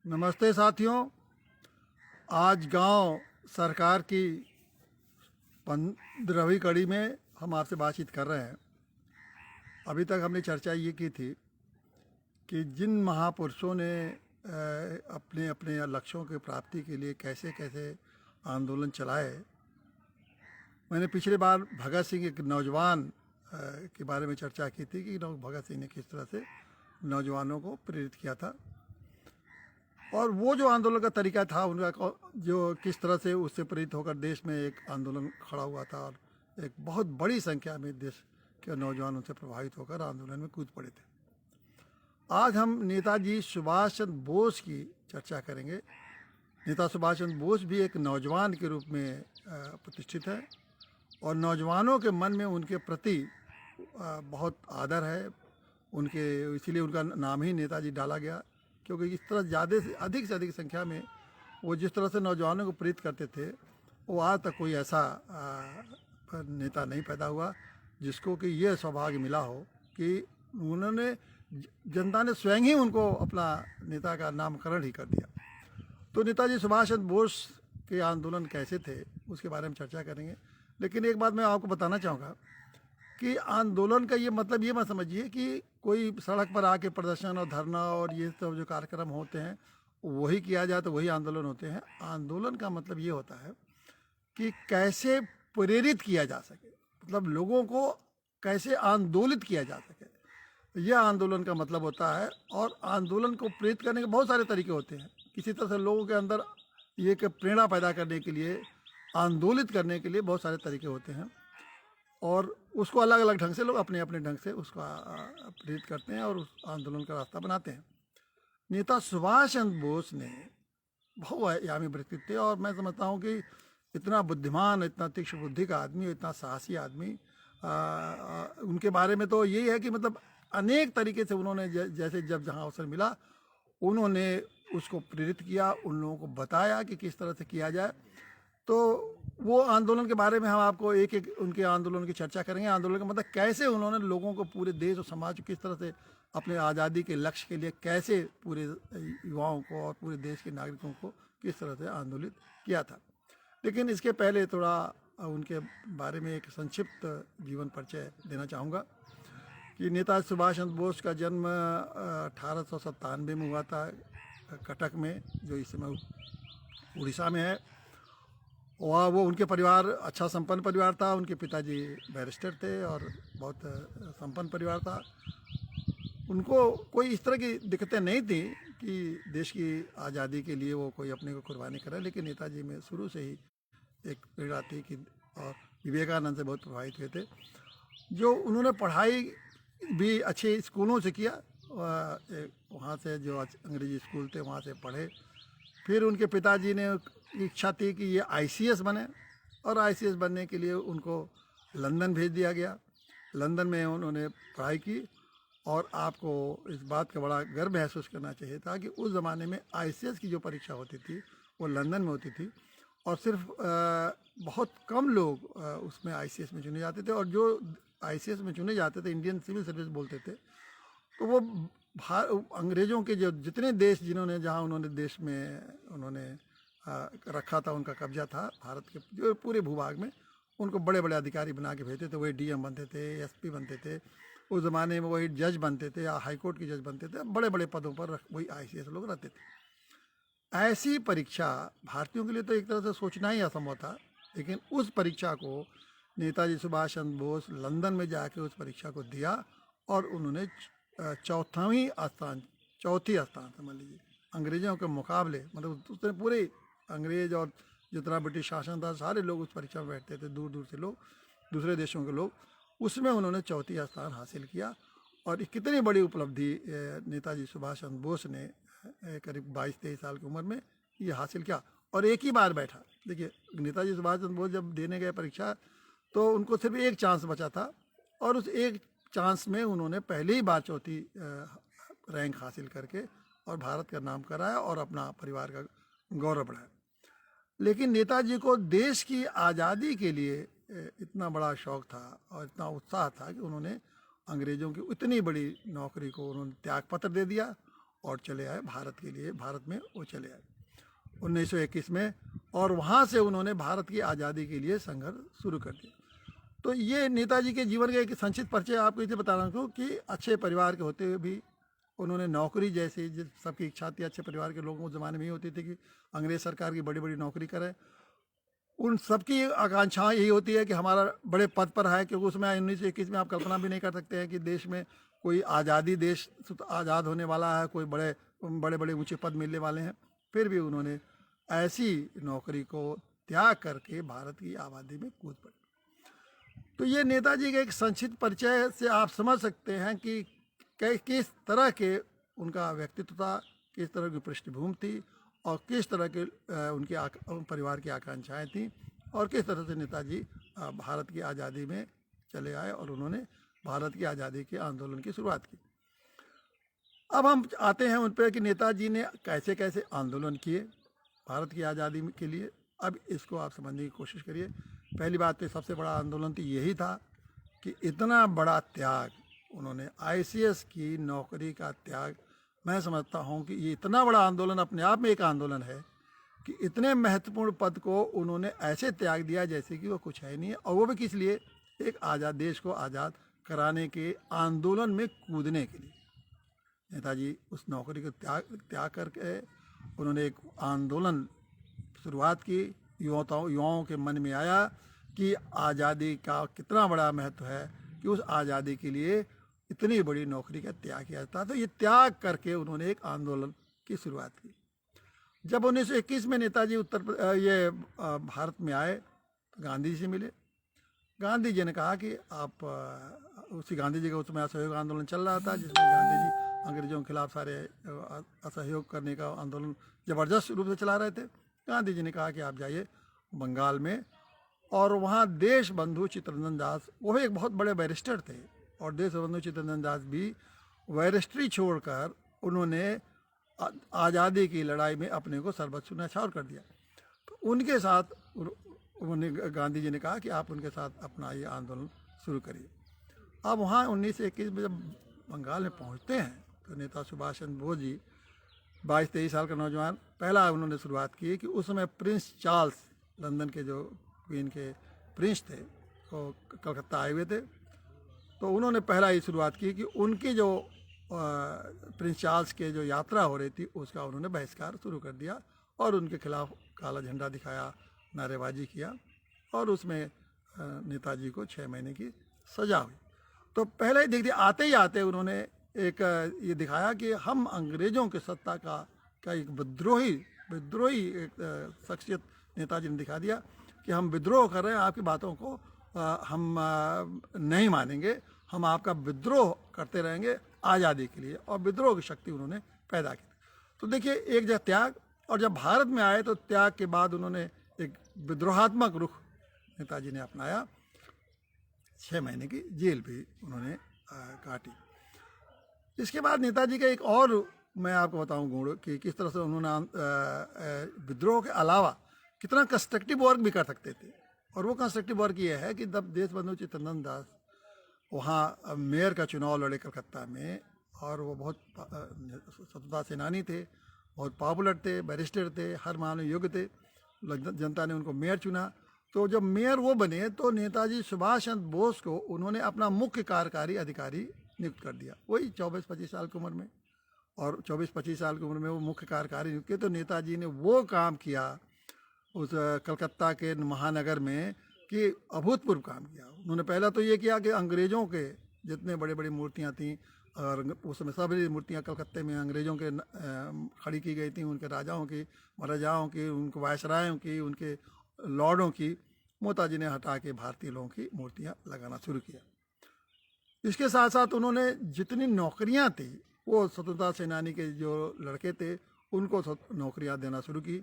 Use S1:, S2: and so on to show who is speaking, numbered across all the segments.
S1: नमस्ते साथियों। आज गांव सरकार की 15वीं कड़ी में हम आपसे बातचीत कर रहे हैं। अभी तक हमने चर्चा ये की थी कि जिन महापुरुषों ने अपने अपने लक्ष्यों की प्राप्ति के लिए कैसे कैसे आंदोलन चलाए। मैंने पिछले बार भगत सिंह एक नौजवान के बारे में चर्चा की थी कि भगत सिंह ने किस तरह से नौजवानों को प्रेरित किया था और वो जो आंदोलन का तरीका था उनका जो किस तरह से उससे प्रेरित होकर देश में एक आंदोलन खड़ा हुआ था और एक बहुत बड़ी संख्या में देश के नौजवान उनसे प्रभावित होकर आंदोलन में कूद पड़े थे। आज हम नेताजी सुभाष चंद्र बोस की चर्चा करेंगे। नेता सुभाष चंद्र बोस भी एक नौजवान के रूप में प्रतिष्ठित है और नौजवानों के मन में उनके प्रति बहुत आदर है। उनके इसीलिए उनका नाम ही नेताजी डाला गया, क्योंकि इस तरह ज़्यादा से अधिक संख्या में वो जिस तरह से नौजवानों को प्रेरित करते थे, वो आज तक कोई ऐसा नेता नहीं पैदा हुआ जिसको कि ये सौभाग्य मिला हो कि उन्होंने जनता ने स्वयं ही उनको अपना नेता का नामकरण ही कर दिया। तो नेताजी सुभाष चंद्र बोस के आंदोलन कैसे थे उसके बारे में चर्चा करेंगे। लेकिन एक बात मैं आपको बताना चाहूँगा कि आंदोलन का ये मतलब ये मत समझिए कि कोई सड़क पर आके प्रदर्शन और धरना और ये सब जो कार्यक्रम होते हैं वही किया जाए तो वही आंदोलन होते हैं। आंदोलन का मतलब ये होता है कि कैसे प्रेरित किया जा सके, मतलब लोगों को कैसे आंदोलित किया जा सके, यह आंदोलन का मतलब होता है। और आंदोलन को प्रेरित करने के बहुत सारे तरीके होते हैं। किसी तरह से लोगों के अंदर ये कि प्रेरणा पैदा करने के लिए, आंदोलित करने के लिए बहुत सारे तरीके होते हैं और उसको अलग अलग ढंग से लोग अपने अपने ढंग से उसका प्रेरित करते हैं और उस आंदोलन का रास्ता बनाते हैं। नेता सुभाष चंद्र बोस ने बहुआयामी व्यक्तित्व थे और मैं समझता हूँ कि इतना बुद्धिमान, इतना तीक्ष्ण बुद्धि का आदमी, इतना साहसी आदमी, उनके बारे में तो यही है कि मतलब अनेक तरीके से उन्होंने जैसे जब जहाँ अवसर मिला उन्होंने उसको प्रेरित किया, उन लोगों को बताया कि किस तरह से किया जाए। तो वो आंदोलन के बारे में हम आपको एक एक उनके आंदोलन की चर्चा करेंगे। आंदोलन का मतलब कैसे उन्होंने लोगों को, पूरे देश और समाज को किस तरह से अपने आज़ादी के लक्ष्य के लिए कैसे पूरे युवाओं को और पूरे देश के नागरिकों को किस तरह से आंदोलित किया था। लेकिन इसके पहले थोड़ा उनके बारे में एक संक्षिप्त जीवन परिचय देना चाहूँगा कि नेताजी सुभाष चंद्र बोस का जन्म 1897 में हुआ था कटक में, जो इस समय उड़ीसा में है। वहाँ वो उनके परिवार अच्छा संपन्न परिवार था। उनके पिताजी बैरिस्टर थे और बहुत संपन्न परिवार था। उनको कोई इस तरह की दिक्कतें नहीं थी कि देश की आज़ादी के लिए वो कोई अपने को कुर्बानी करे, लेकिन नेताजी में शुरू से ही एक प्रेरणा थी कि, और विवेकानंद से बहुत प्रभावित हुए थे। जो उन्होंने पढ़ाई भी अच्छे स्कूलों से किया, वहाँ से जो अंग्रेजी स्कूल थे वहाँ से पढ़े। फिर उनके पिताजी ने इच्छा थी कि ये आईसीएस बने और आईसीएस बनने के लिए उनको लंदन भेज दिया गया। लंदन में उन्होंने पढ़ाई की और आपको इस बात का बड़ा गर्व महसूस करना चाहिए था कि उस ज़माने में आईसीएस की जो परीक्षा होती थी वो लंदन में होती थी और सिर्फ बहुत कम लोग उसमें आईसीएस में चुने जाते थे। और जो आईसीएस में चुने जाते थे, इंडियन सिविल सर्विस बोलते थे, तो वो अंग्रेज़ों के जो जितने देश जिन्होंने जहाँ उन्होंने देश में उन्होंने रखा था, उनका कब्जा था भारत के जो पूरे भूभाग में, उनको बड़े बड़े अधिकारी बना के भेजते थे। वही डीएम बनते थे, एसपी बनते थे, उस ज़माने में वही जज बनते थे या हाई कोर्ट के जज बनते थे। बड़े बड़े पदों पर वही आईसीएस लोग रहते थे। ऐसी परीक्षा भारतीयों के लिए तो एक तरह से सोचना ही असंभव था, लेकिन उस परीक्षा को नेताजी सुभाष चंद्र बोस लंदन में जाके उस परीक्षा को दिया और उन्होंने चौथी स्थान समझ लीजिए अंग्रेज़ों के मुकाबले, मतलब उसने पूरे अंग्रेज़ और जितना ब्रिटिश शासन था सारे लोग उस परीक्षा में बैठते थे, दूर दूर से लोग, दूसरे देशों के लोग, उसमें उन्होंने चौथी स्थान हासिल किया। और कितनी बड़ी उपलब्धि नेताजी सुभाष चंद्र बोस ने करीब 22-23 साल की उम्र में ये हासिल किया और एक ही बार बैठा। देखिए, नेताजी सुभाष चंद्र बोस जब देने गए परीक्षा तो उनको सिर्फ एक चांस बचा था और उस एक चांस में उन्होंने पहली ही बार चौथी रैंक हासिल करके और भारत का नाम कराया और अपना परिवार का गौरव बढ़ाया। लेकिन नेताजी को देश की आज़ादी के लिए इतना बड़ा शौक़ था और इतना उत्साह था कि उन्होंने अंग्रेज़ों की इतनी बड़ी नौकरी को उन्होंने त्यागपत्र दे दिया और चले आए भारत के लिए, भारत में वो चले आए 1921 में, और वहाँ से उन्होंने भारत की आज़ादी के लिए संघर्ष शुरू कर दिया। तो ये नेताजी के जीवन का एक संक्षिप्त परिचय आपको इसे बता रहा हूँ कि अच्छे परिवार के होते हुए भी उन्होंने नौकरी, जैसे सबकी इच्छा थी, अच्छे परिवार के लोगों को ज़माने में ही होती थी कि अंग्रेज़ सरकार की बड़ी बड़ी नौकरी करें। उन सबकी आकांक्षाएं यही होती है कि हमारा बड़े पद पर है, क्योंकि उसमें 1921 में आप कल्पना भी नहीं कर सकते हैं कि देश में कोई आज़ादी, देश आज़ाद होने वाला है, कोई बड़े बड़े बड़े ऊँचे पद मिलने वाले हैं। फिर भी उन्होंने ऐसी नौकरी को त्याग करके भारत की आबादी में कूद पड़े। तो ये नेताजी के एक संक्षिप्त परिचय से आप समझ सकते हैं कि किस तरह के उनका व्यक्तित्व था, किस तरह की पृष्ठभूमि थी, और किस तरह के उनके परिवार की आकांक्षाएं थीं, और किस तरह से नेताजी भारत की आज़ादी में चले आए और उन्होंने भारत की आज़ादी के आंदोलन की शुरुआत की। अब हम आते हैं उन पर कि नेताजी ने कैसे कैसे आंदोलन किए भारत की आज़ादी के लिए। अब इसको आप समझने की कोशिश करिए। पहली बात तो सबसे बड़ा आंदोलन तो यही था कि इतना बड़ा त्याग उन्होंने, आईसीएस की नौकरी का त्याग, मैं समझता हूँ कि ये इतना बड़ा आंदोलन अपने आप में एक आंदोलन है कि इतने महत्वपूर्ण पद को उन्होंने ऐसे त्याग दिया जैसे कि वो कुछ है नहीं है, और वो भी किस लिए, एक आज़ाद देश को आज़ाद कराने के आंदोलन में कूदने के लिए। नेताजी उस नौकरी को त्याग करके उन्होंने एक आंदोलन शुरुआत की। युवाओं के मन में आया कि आज़ादी का कितना बड़ा महत्व है कि उस आज़ादी के लिए इतनी बड़ी नौकरी का त्याग किया जाता। तो ये त्याग करके उन्होंने एक आंदोलन की शुरुआत की। जब 1921 में नेताजी भारत में आए तो गांधी जी से मिले। गांधी जी ने कहा कि आप उसी गांधी जी का उसमें असहयोग आंदोलन चल रहा था, जिसमें गांधी जी अंग्रेजों के खिलाफ सारे असहयोग करने का आंदोलन ज़बरदस्त रूप से चला रहे थे। गांधी जी ने कहा कि आप जाइए बंगाल में, और वहाँ देश बंधु चित्तरंजन दास, वो भी एक बहुत बड़े बैरिस्टर थे, और देश बंधु चित्तरंजन दास भी बैरिस्ट्री छोड़कर उन्होंने आज़ादी की लड़ाई में अपने को सर्वस्व न्यौछावर कर दिया। तो उनके साथ उन्होंने, गांधी जी ने कहा कि आप उनके साथ अपना ये आंदोलन शुरू करिए। अब वहाँ 1921 में जब बंगाल में पहुँचते हैं तो नेता सुभाष चंद्र बोस जी 22-23 साल का नौजवान, पहला उन्होंने शुरुआत की कि उस समय प्रिंस चार्ल्स, लंदन के जो क्वीन के प्रिंस थे, वो कलकत्ता आए हुए थे। तो उन्होंने पहला ही शुरुआत की कि उनकी जो प्रिंस चार्ल्स के जो यात्रा हो रही थी उसका उन्होंने बहिष्कार शुरू कर दिया, और उनके खिलाफ काला झंडा दिखाया, नारेबाजी किया, और उसमें नेताजी को 6 महीने की सज़ा हुई। तो पहले ही आते ही आते उन्होंने एक ये दिखाया कि हम अंग्रेज़ों के सत्ता का एक विद्रोही एक शख्सियत नेताजी ने दिखा दिया कि हम विद्रोह कर रहे हैं, आपकी बातों को हम नहीं मानेंगे, हम आपका विद्रोह करते रहेंगे आज़ादी के लिए, और विद्रोह की शक्ति उन्होंने पैदा की। तो देखिए, एक जगह त्याग, और जब भारत में आए तो त्याग के बाद उन्होंने एक विद्रोहात्मक रुख नेताजी ने अपनाया। 6 महीने की जेल भी उन्होंने काटी। इसके बाद नेताजी का एक और मैं आपको बताऊं गुण कि किस तरह से उन्होंने विद्रोह के अलावा कितना कंस्ट्रक्टिव वर्क भी कर सकते थे। और वो कंस्ट्रक्टिव वर्क ये है कि जब देश बंधु चित्तरंजन दास वहाँ मेयर का चुनाव लड़े कलकत्ता में, और वो बहुत स्वतंत्रता सेनानी थे, बहुत पॉपुलर थे, बैरिस्टर थे, हर मानव योग्य थे, जनता ने उनको मेयर चुना। तो जब मेयर वो बने तो नेताजी सुभाष चंद्र बोस को उन्होंने अपना मुख्य कार्यकारी अधिकारी नियुक्त कर दिया, वही 24-25 साल की उम्र में। और 24-25 साल की उम्र में वो मुख्य कार्यकारी नियुक्त किए। तो नेताजी ने वो काम किया उस कलकत्ता के महानगर में कि अभूतपूर्व काम किया। उन्होंने पहला तो ये किया कि अंग्रेज़ों के जितने बड़ी बड़ी मूर्तियाँ थीं, और उस समय सभी मूर्तियाँ कलकत्ते में अंग्रेज़ों के खड़ी की गई थी, उनके राजाओं की, महाराजाओं की, उनके वायसरायों की, उनके लॉर्डों की, नेताजी ने हटा के भारतीय लोगों की मूर्तियाँ लगाना शुरू किया। इसके साथ साथ उन्होंने जितनी नौकरियाँ थी, वो स्वतंत्रता सेनानी के जो लड़के थे उनको नौकरियाँ देना शुरू की।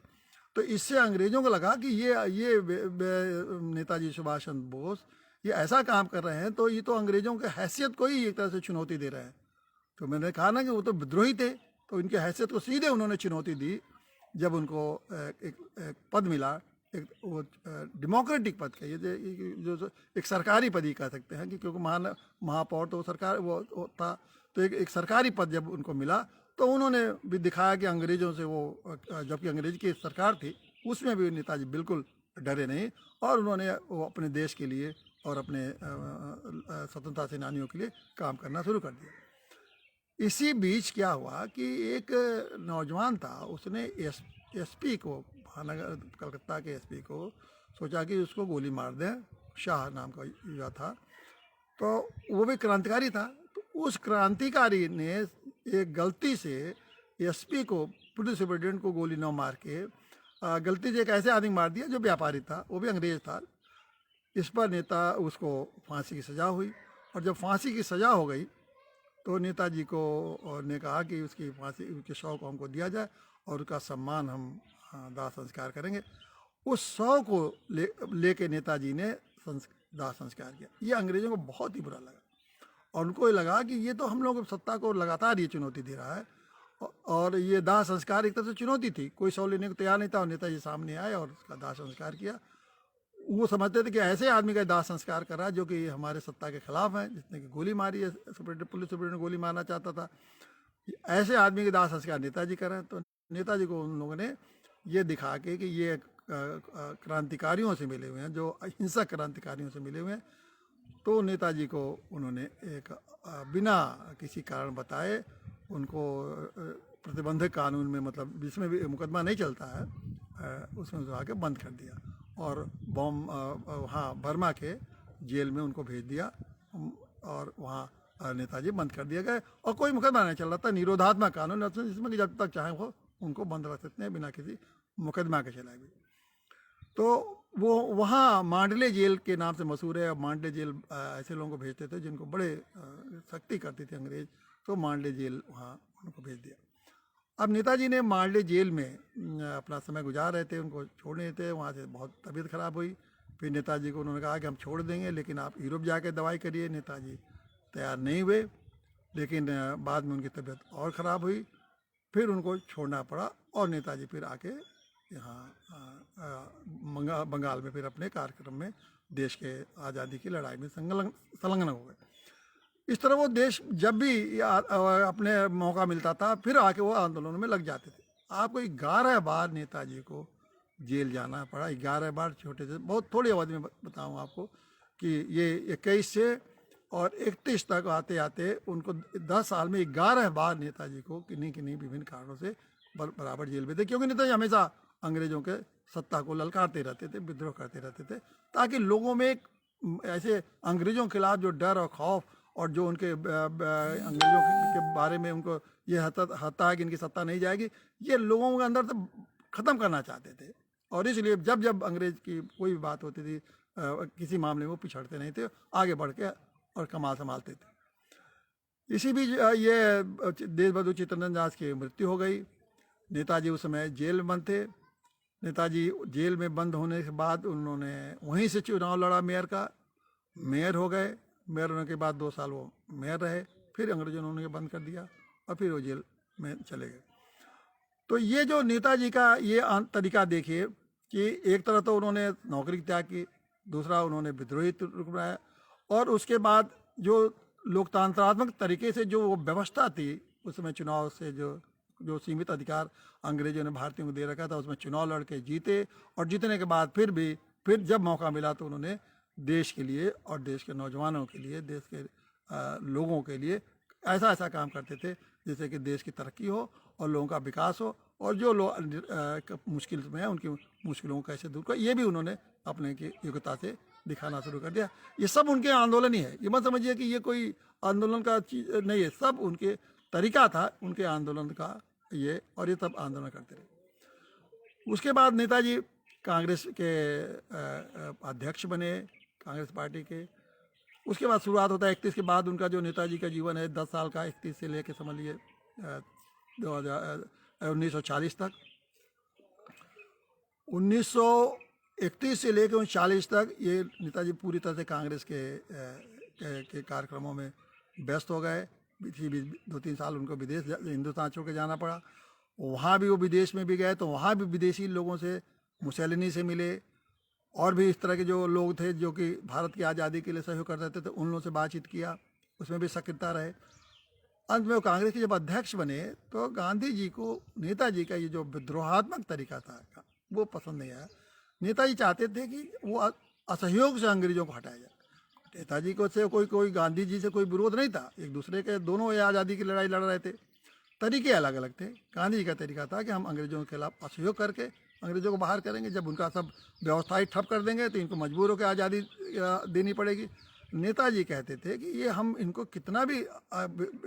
S1: तो इससे अंग्रेज़ों को लगा कि ये नेताजी सुभाष चंद्र बोस ये ऐसा काम कर रहे हैं, तो ये तो अंग्रेज़ों के हैसियत को ही एक तरह से चुनौती दे रहे हैं। तो मैंने कहा ना कि वो तो विद्रोही थे, तो इनके हैसियत को सीधे उन्होंने चुनौती दी जब उनको एक पद मिला, एक वो डेमोक्रेटिक पद का, ये जो एक सरकारी पद ही कह सकते हैं कि क्योंकि महापौर तो सरकार वो था। तो एक सरकारी पद जब उनको मिला तो उन्होंने भी दिखाया कि अंग्रेज़ों से वो जबकि अंग्रेज की सरकार थी उसमें भी नेताजी बिल्कुल डरे नहीं और उन्होंने वो अपने देश के लिए और अपने स्वतंत्रता सेनानियों के लिए काम करना शुरू कर दिया। इसी बीच क्या हुआ कि एक नौजवान था, उसने एसपी को, महानगर कलकत्ता के एसपी को सोचा कि उसको गोली मार दें। शाह नाम का युवा था, तो वो भी क्रांतिकारी था। तो उस क्रांतिकारी ने एक गलती से एसपी को, पुलिस सुपरिटेंडेंट को गोली न मार के गलती से एक ऐसे आदमी मार दिया जो व्यापारी था, वो भी अंग्रेज था। इस पर नेता उसको फांसी की सज़ा हुई और जब फांसी की सज़ा हो गई तो नेताजी को ने कहा कि उसकी फांसी, उसके शव को हमको दिया जाए और उसका सम्मान हम दाह संस्कार करेंगे। उस शव को लेके नेताजी ने दाह संस्कार किया। ये अंग्रेज़ों को बहुत ही बुरा लगा और उनको ये लगा कि ये तो हम लोगों की सत्ता को लगातार ये चुनौती दे रहा है और ये दाह संस्कार एक तरह से चुनौती थी, कोई शव लेने को तैयार नहीं था और नेताजी सामने आए और उसका दाह संस्कार किया। वो समझते थे कि ऐसे आदमी का दाह संस्कार कर रहा है जो कि हमारे सत्ता के खिलाफ है, जिसने कि गोली मारी है, पुलिस सुपरिटेंडेंट गोली मारना चाहता था, ऐसे आदमी के दाह संस्कार नेताजी कर रहे हैं। तो नेताजी को उन लोगों ने ये दिखा के कि ये क्रांतिकारियों से मिले हुए हैं, जो हिंसक क्रांतिकारियों से मिले हुए हैं, तो नेताजी को उन्होंने एक बिना किसी कारण बताए उनको प्रतिबंधक कानून में, मतलब जिसमें भी मुकदमा नहीं चलता है, उसमें उठा के बंद कर दिया और वहाँ बर्मा के जेल में उनको भेज दिया और वहाँ नेताजी बंद कर दिए गए और कोई मुकदमा नहीं चल रहा था। निरोधात्मक कानून जिसमें कि जब तक चाहे वो उनको बंद रख सकते हैं बिना किसी मुकदमा के चलाए भी। तो वो वहाँ मांडले जेल के नाम से मशहूर है। मांडले जेल ऐसे लोगों को भेजते थे जिनको बड़े सख्ती करते थे अंग्रेज, तो मांडले जेल वहाँ उनको भेज दिया। अब नेताजी ने मांडले जेल में अपना समय गुजार रहे थे, उनको छोड़ नहीं थे। वहाँ से बहुत तबीयत खराब हुई। फिर नेताजी को उन्होंने कहा कि हम छोड़ देंगे लेकिन आप यूरोप जाके दवाई करिए। नेताजी तैयार नहीं हुए, लेकिन बाद में उनकी तबीयत और ख़राब हुई, फिर उनको छोड़ना पड़ा और नेताजी फिर आके यहाँ बंगाल में फिर अपने कार्यक्रम में देश के आज़ादी की लड़ाई में संलग्न हो गए। इस तरह वो देश जब भी अपने मौका मिलता था फिर आके वो आंदोलनों में लग जाते थे। आपको 11 बार नेताजी को जेल जाना पड़ा, 11 बार। छोटे से बहुत थोड़ी अवधि में बताऊँ आपको कि ये 21 से और 31 तक आते आते उनको 10 साल में 11 बार नेताजी को किन्हीं विभिन्न कारणों से बराबर जेल में थे, क्योंकि नेताजी हमेशा अंग्रेजों के सत्ता को ललकारते रहते थे, विद्रोह करते रहते थे, ताकि लोगों में ऐसे अंग्रेजों के खिलाफ जो डर और खौफ और जो उनके अंग्रेजों के बारे में उनको ये हता है कि इनकी सत्ता नहीं जाएगी, ये लोगों के अंदर से ख़त्म करना चाहते थे। और इसलिए जब जब अंग्रेज की कोई भी बात होती थी, किसी मामले में वो पिछड़ते नहीं थे, आगे बढ़ के और कमाल संभालते थे। इसी बीच ये देशबंधु चित्तरंजन दास की मृत्यु हो गई। नेताजी उस समय जेल में बंद थे। नेताजी जेल में बंद होने के बाद उन्होंने वहीं से चुनाव लड़ा मेयर का, मेयर हो गए। मेयर होने के बाद 2 साल वो मेयर रहे, फिर अंग्रेजों ने उन्हें बंद कर दिया और फिर वो जेल में चले गए। तो ये जो नेताजी का ये तरीका देखिए कि एक तरह तो उन्होंने नौकरी त्याग की, दूसरा उन्होंने विद्रोही रुख बनाया और उसके बाद जो लोकतांत्रात्मक तरीके से जो वो व्यवस्था थी उसमें चुनाव से जो सीमित अधिकार अंग्रेजों ने भारतीयों को दे रखा था, उसमें चुनाव लड़के जीते और जीतने के बाद फिर जब मौका मिला तो उन्होंने देश के लिए और देश के नौजवानों के लिए, देश के लोगों के लिए ऐसा काम करते थे जिससे कि देश की तरक्की हो और लोगों का विकास हो और जो लोग मुश्किल में हैं उनकी मुश्किलों को कैसे दूर कर, ये भी उन्होंने अपने की योग्यता से दिखाना शुरू कर दिया। ये सब उनके आंदोलन ही है, ये मत समझिए कि ये कोई आंदोलन का चीज नहीं है, सब उनके तरीका था उनके आंदोलन का ये, और ये सब आंदोलन करते रहे। उसके बाद नेताजी कांग्रेस के अध्यक्ष बने, कांग्रेस पार्टी के। उसके बाद शुरुआत होता है 31 के बाद उनका जो नेताजी का जीवन है 10 साल का, 31 से लेके समझ लिए 1940 तक। 1931 से लेकर 1940 तक ये नेताजी पूरी तरह से कांग्रेस के कार्यक्रमों में व्यस्त हो गए। 2-3 साल उनको हिंदुस्तान छोड़ के जाना पड़ा। वहाँ भी वो विदेश में भी गए तो वहाँ भी विदेशी लोगों से, मुसोलिनी से मिले और भी इस तरह के जो लोग थे जो कि भारत की आज़ादी के लिए सहयोग कर रहे थे, तो उन लोगों से बातचीत किया, उसमें भी सक्रियता रहे। अंत में वो कांग्रेस के जब अध्यक्ष बने तो गांधी जी को नेताजी का ये जो विद्रोहात्मक तरीका था वो पसंद नहीं आया। नेताजी चाहते थे कि वो असहयोग से अंग्रेजों को हटाया जाए। नेताजी को से कोई कोई गांधी जी से कोई विरोध नहीं था, एक दूसरे के दोनों ये आज़ादी की लड़ाई लड़ रहे थे, तरीके अलग अलग थे। गांधी जी का तरीका था कि हम अंग्रेजों के खिलाफ असहयोग करके अंग्रेजों को बाहर करेंगे, जब उनका सब व्यवस्था ही ठप कर देंगे तो इनको मजबूर होकर आज़ादी देनी पड़ेगी। नेताजी कहते थे कि ये हम इनको कितना भी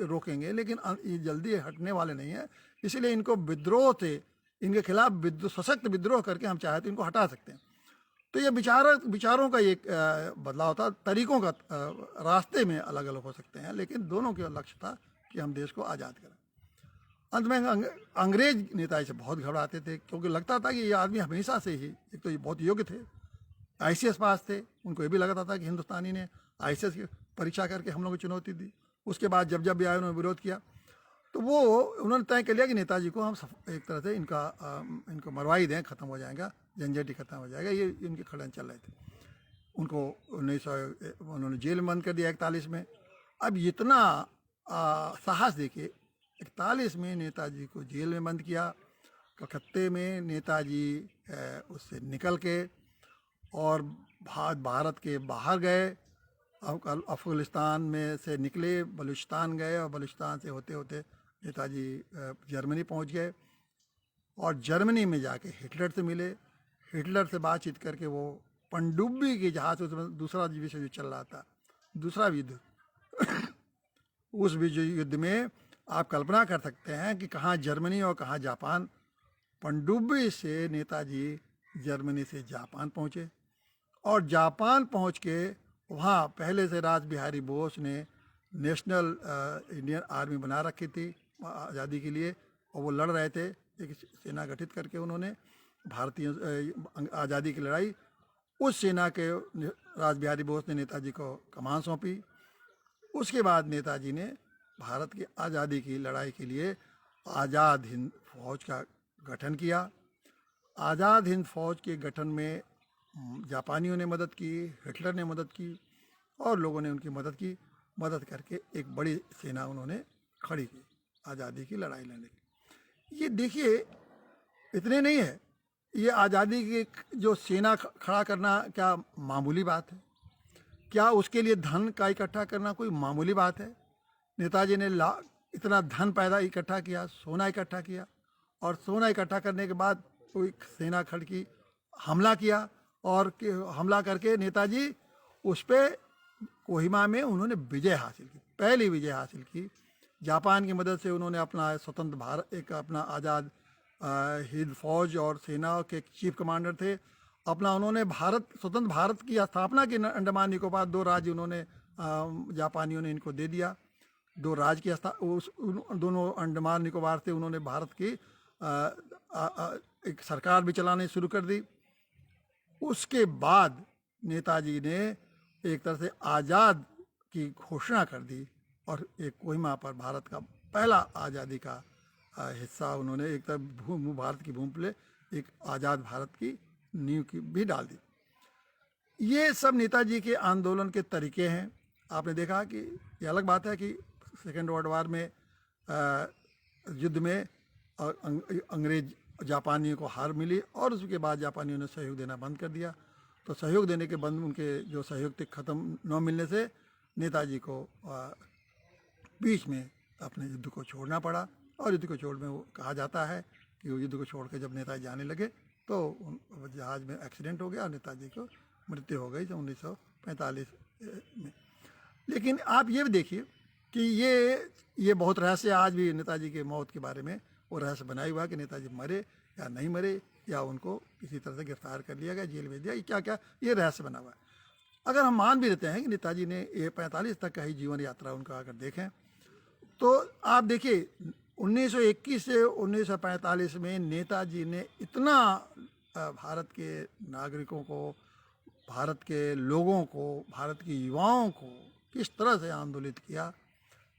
S1: रोकेंगे लेकिन ये जल्दी हटने वाले नहीं है, इसलिए इनको विद्रोह से, इनके खिलाफ सशक्त विद्रोह करके हम चाहे तो इनको हटा सकते हैं। तो ये विचारों का एक बदलाव था, तरीकों का रास्ते में अलग अलग हो सकते हैं, लेकिन दोनों का लक्ष्य था कि हम देश को आज़ाद करें। अंत में अंग्रेज नेताजी से बहुत घबराते थे, क्योंकि लगता था कि ये आदमी हमेशा से ही, एक तो ये बहुत योग्य थे, आईसीएस पास थे, उनको ये भी लगता था कि हिंदुस्तानी ने आईसीएस की परीक्षा करके हम लोग को चुनौती दी। उसके बाद जब भी आए उन्होंने विरोध किया, तो वो उन्होंने तय कर लिया कि नेताजी को हम एक तरह से इनको मरवाई दें, ख़त्म हो जाएगा, झंझट ही खत्म हो जाएगा। ये इनके खड़न चल रहे थे। उनको 1900 उन्होंने जेल में बंद कर दिया 41 में। अब इतना साहस देखिए, 41 में नेताजी को जेल में बंद किया, कलकत्ते में नेताजी उससे निकल के और भारत के बाहर गए, अफगानिस्तान में से निकले, बलूचिस्तान गए और बलूचिस्तान से होते होते नेताजी जर्मनी पहुंच गए और जर्मनी में जाके हिटलर से मिले। हिटलर से बातचीत करके वो पनडुब्बी के जहाज़, उसमें दूसरा विश्व युद्ध चल रहा था, दूसरा युद्ध उस विश्व युद्ध में आप कल्पना कर सकते हैं कि कहाँ जर्मनी और कहाँ जापान। पनडुब्बी से नेताजी जर्मनी से जापान पहुँचे और जापान पहुँच के वहाँ पहले से राज बिहारी बोस ने नेशनल इंडियन आर्मी बना रखी थी आज़ादी के लिए, और वो लड़ रहे थे। एक सेना गठित करके उन्होंने भारतीय आज़ादी की लड़ाई, उस सेना के राज बिहारी बोस ने नेताजी को कमान सौंपी। उसके बाद नेताजी ने भारत की आज़ादी की लड़ाई के लिए आज़ाद हिंद फौज का गठन किया। आज़ाद हिंद फौज के गठन में जापानियों ने मदद की, हिटलर ने मदद की और लोगों ने उनकी मदद करके एक बड़ी सेना उन्होंने खड़ी की आज़ादी की लड़ाई लड़ने की। ये देखिए, इतने नहीं है, ये आज़ादी की जो सेना खड़ा करना क्या मामूली बात है? क्या उसके लिए धन का इकट्ठा करना कोई मामूली बात है? नेताजी ने इतना धन इकट्ठा किया, सोना इकट्ठा किया, और सोना इकट्ठा करने के बाद कोई सेना खड़ी की, हमला किया, और हमला करके नेताजी उस पर कोहिमा में उन्होंने विजय हासिल की, पहली विजय हासिल की। जापान की मदद से उन्होंने अपना स्वतंत्र भारत, एक अपना आज़ाद हिंद फौज और सेना के चीफ कमांडर थे, अपना उन्होंने स्वतंत्र भारत की स्थापना की। अंडमान निकोबार 2 राज्य उन्होंने जापानियों ने इनको दे दिया, 2 राज्य की दोनों अंडमान निकोबार से उन्होंने भारत की एक सरकार भी चलाने शुरू कर दी। उसके बाद नेताजी ने एक तरह से आज़ाद की घोषणा कर दी और एक कोहिमा पर भारत का पहला आज़ादी का हिस्सा उन्होंने, एक तरह भारत की भूमि पर एक आज़ाद भारत की नींव की भी डाल दी। ये सब नेताजी के आंदोलन के तरीके हैं। आपने देखा कि ये अलग बात है कि सेकेंड वर्ल्ड वार में युद्ध में अंग्रेज जापानियों को हार मिली और उसके बाद जापानियों ने सहयोग देना बंद कर दिया। तो सहयोग देने के बंद, उनके जो सहयोग थे ख़त्म न मिलने से नेताजी को बीच में अपने युद्ध को छोड़ना पड़ा। और युद्ध को छोड़ने वो कहा जाता है कि वो युद्ध को छोड़ के जब नेताजी जाने लगे तो जहाज़ में एक्सीडेंट हो गया और नेताजी को मृत्यु हो गई तो 1945 में। लेकिन आप ये भी देखिए कि ये बहुत रहस्य आज भी नेताजी के मौत के बारे में वो रहस्य बनाया हुआ है कि नेताजी मरे या नहीं मरे, या उनको किसी तरह से गिरफ्तार कर लिया गया, जेल भेज दिया, ये क्या क्या ये रहस्य बना हुआ है। अगर हम मान भी लेते हैं कि नेताजी ने ये 45 तक का ही जीवन यात्रा उनका अगर देखें तो आप देखिए 1921 से 1945 में नेताजी ने इतना भारत के नागरिकों को, भारत के लोगों को, भारत के युवाओं को किस तरह से आंदोलित किया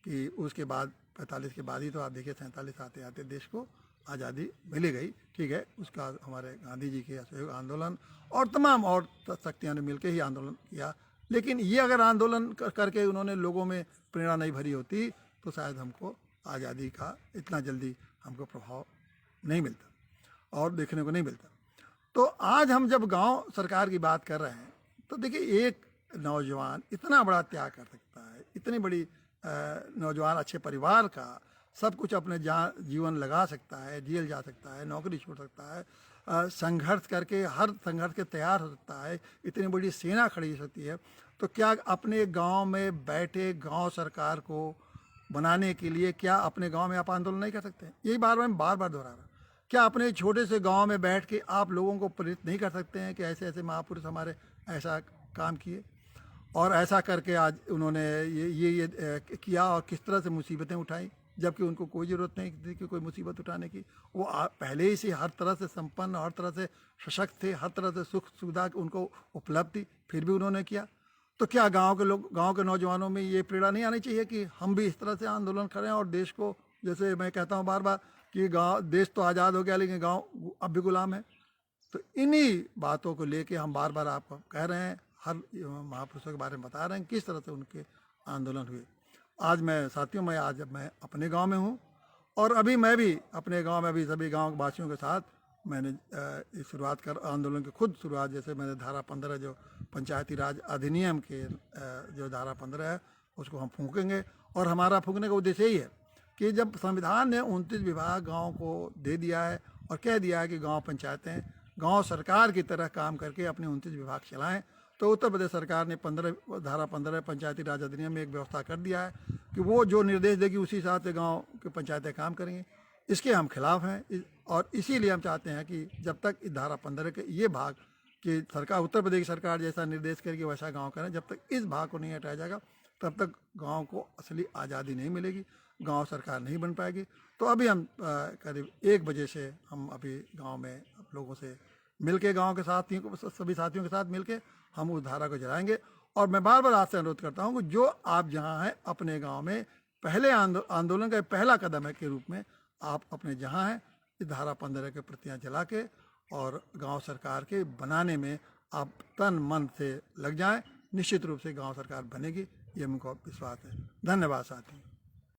S1: कि उसके बाद 45 के बाद ही तो आप देखिए 47 आते आते देश को आज़ादी मिली गई। ठीक है, उसका हमारे गांधी जी के असहयोग आंदोलन और तमाम और शक्तियों ने मिलकर ही आंदोलन किया। लेकिन ये अगर आंदोलन करके उन्होंने लोगों में प्रेरणा नहीं भरी होती तो शायद हमको आज़ादी का इतना जल्दी हमको प्रभाव नहीं मिलता और देखने को नहीं मिलता। तो आज हम जब गांव सरकार की बात कर रहे हैं तो देखिए, एक नौजवान इतना बड़ा त्याग कर सकता है, इतनी बड़ी नौजवान अच्छे परिवार का सब कुछ अपने जीवन लगा सकता है, जेल जा सकता है, नौकरी छोड़ सकता है, संघर्ष करके हर संघर्ष के तैयार हो सकता है, इतनी बड़ी सेना खड़ी हो सकती है। तो क्या अपने गांव में बैठे गांव सरकार को बनाने के लिए क्या अपने गांव में आप आंदोलन नहीं कर सकते? यही मैं बार बार दोहरा रहा हूँ। क्या अपने छोटे से गांव में बैठ के आप लोगों को प्रेरित नहीं कर सकते हैं कि ऐसे ऐसे महापुरुष हमारे ऐसा काम किए और ऐसा करके आज उन्होंने ये किया और किस तरह से मुसीबतें उठाई, जबकि उनको कोई ज़रूरत नहीं थी कि कोई मुसीबत उठाने की। वो पहले ही से हर तरह से संपन्न, हर तरह से सशक्त थे, हर तरह से सुख सुविधा उनको उपलब्ध थी, फिर भी उन्होंने किया। तो क्या गांव के लोग, गांव के नौजवानों में ये प्रेरणा नहीं आनी चाहिए कि हम भी इस तरह से आंदोलन करें और देश को, जैसे मैं कहता हूँ बार बार कि गांव, देश तो आज़ाद हो गया लेकिन गांव अब भी गुलाम है। तो इन्हीं बातों को लेके हम बार बार आपको कह रहे हैं, हर महापुरुषों के बारे में बता रहे हैं किस तरह से उनके आंदोलन हुए। आज मैं साथियों, मैं अपने गांव में हूं और अभी मैं भी अपने गांव में, अभी सभी गांव वासियों के साथ मैंने शुरुआत कर आंदोलन की खुद शुरुआत, जैसे मैंने धारा 15 जो पंचायती राज अधिनियम के जो धारा 15 है उसको हम फूकेंगे। और हमारा फूकने का उद्देश्य यही है कि जब संविधान ने 29 विभाग गाँव को दे दिया है और कह दिया है कि गाँव पंचायतें गाँव सरकार की तरह काम करके अपने 29 विभाग चलाएँ, तो उत्तर प्रदेश सरकार ने धारा 15 पंचायती राज अधिनियम में एक व्यवस्था कर दिया है कि वो जो निर्देश देगी उसी हिसाब से गांव की पंचायतें काम करेंगी। इसके हम खिलाफ हैं और इसीलिए हम चाहते हैं कि जब तक इस धारा 15 के ये भाग की सरकार, उत्तर प्रदेश सरकार जैसा निर्देश करेगी वैसा गाँव करें, जब तक इस भाग को नहीं हटाया जाएगा तब तक गाँव को असली आज़ादी नहीं मिलेगी, गाँव सरकार नहीं बन पाएगी। तो अभी हम करीब 1 बजे से हम अभी गाँव में लोगों से मिलके, गांव के साथियों को, सभी साथियों के साथ मिलके हम उस धारा को जलाएंगे। और मैं बार बार आपसे अनुरोध करता हूं कि जो आप जहां हैं अपने गांव में पहले आंदोलन का पहला कदम है के रूप में आप अपने जहां हैं इस धारा 15 के प्रतियां जला के और गांव सरकार के बनाने में आप तन मन से लग जाएं। निश्चित रूप से गांव सरकार बनेगी, ये मुझको विश्वास है। धन्यवाद साथी।